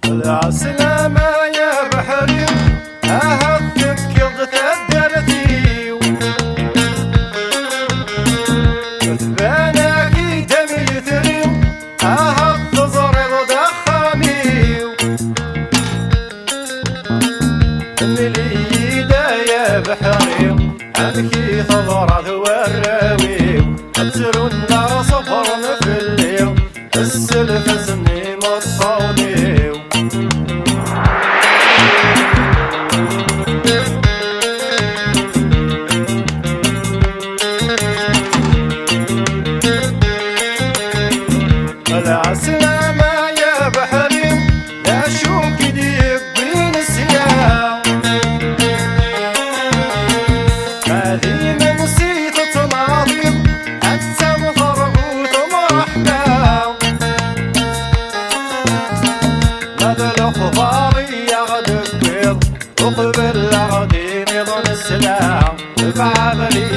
العسلامة يا بحري أهدك يضت الدرتي وتباناكي دمي يثري أهد زريض دخامي مليدة يا بحري عنكي تضرد والراوي أترون صفر مفلي السلف زني مصوني العسلامة يا بحري لا شوك يديك بين السياح هذه من نسيت تناضي حتى مفرقوت مرحبا ماذا الأخبار يا غد البيض وقبل غدي نظن السلام بعملي